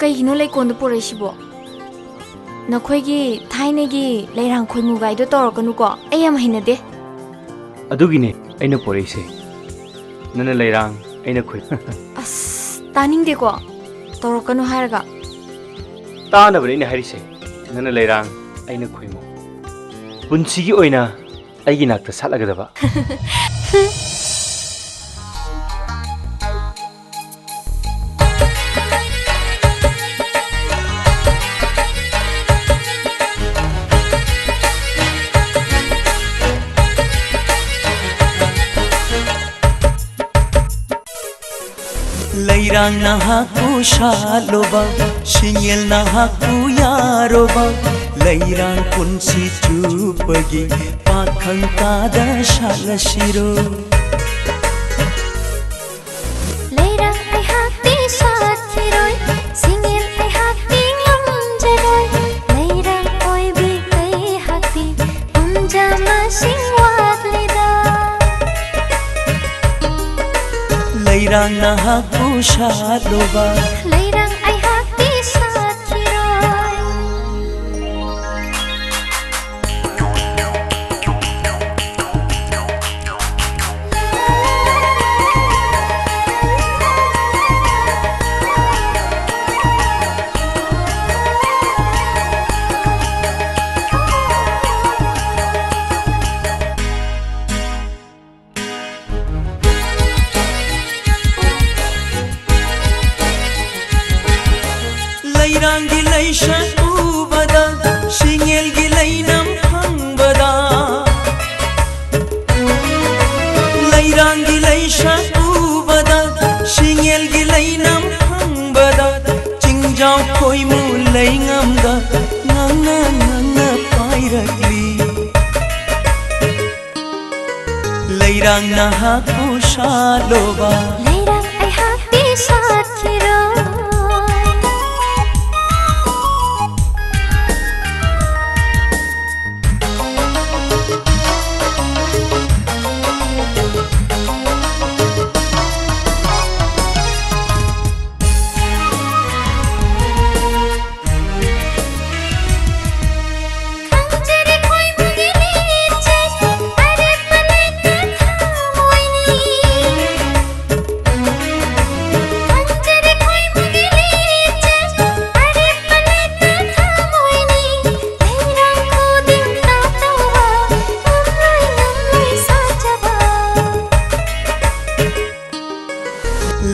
ꯀꯩꯒꯤꯅꯣ ꯂꯩꯀꯣꯟꯗ ꯄꯨꯔꯛꯏꯁꯤꯕꯣ? ꯅꯈꯣꯏꯒꯤ ꯊꯥꯏꯅꯒꯤ ꯂꯩꯔꯥꯡ ꯈꯣꯏꯃꯨꯒꯥꯏꯗꯣ ꯇꯧꯔꯛꯀꯅꯨꯀꯣ, ꯑꯩ ꯌꯥꯝ ꯍꯩꯅꯗꯦ. ꯑꯗꯨꯒꯤꯅꯦ ꯑꯩꯅ ꯄꯨꯔꯛꯏꯁꯦ. ꯅꯪꯅ ꯂꯩꯔꯥꯡ ꯑꯩꯅ ꯈꯣꯏ. ꯑꯁ ꯇꯥꯅꯤꯡꯗꯦꯀꯣ, ꯇꯧꯔꯛꯀꯅꯨ ꯍꯥꯏꯔꯒ. ꯇꯥꯅꯕꯅꯦ ꯑꯩꯅ ꯍꯥꯏꯔꯤꯁꯦ. ꯅꯪꯅ ꯂꯩꯔꯥꯡ ꯑꯩꯅ ꯈꯣꯏꯃꯨ. ꯄꯨꯟꯁꯤꯒꯤ ꯑꯣꯏꯅ ꯑꯩꯒꯤ ꯅꯥꯛꯇ ꯁꯥꯠꯂꯒꯗꯕ. Leirang nahaku shaloba, shingel nahaku yaroba. Leirang punsi chupagi, pakhang kada shalashiro. Leirang ay hakti sathiroi, shingel ay hakti ngamjaroi. Leirang oi bi kai hakti, unjama singwat lida. Leirang nahaku shaloba, Leirang ay hakti sathiroi. Leirang gilai shatu bada, shingel gilai nam hang bada. Leirang gilai shatu bada, shingel gilai nam hang bada. Jingjau koi mu lei ngam da, nganga nganga pairakli. Leirang nahaku shaloba, Leirang ay hakti sathiroi.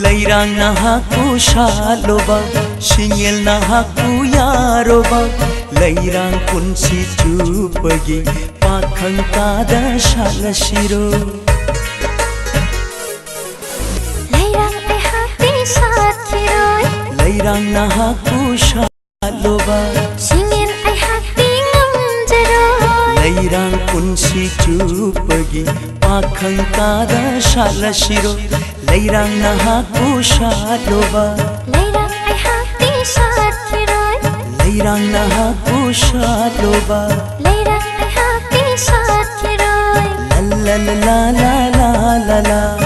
Leirang nahaku shaloba, shingel nahaku yaroba. Leirang punsi chupagi, pakhang kada shalashiro. Leirang ay hakti sathiroi, Leirang nahaku shaloba, shingel ay hakti ngamjaroi. Leirang punsi chupagi, pakhang kada shalashiro. Leirang nahaku shaloba, Leirang ay hakti sathiroi, Leirang nahaku shaloba. Leirang ay hakti sathiroi. La la la la la la la.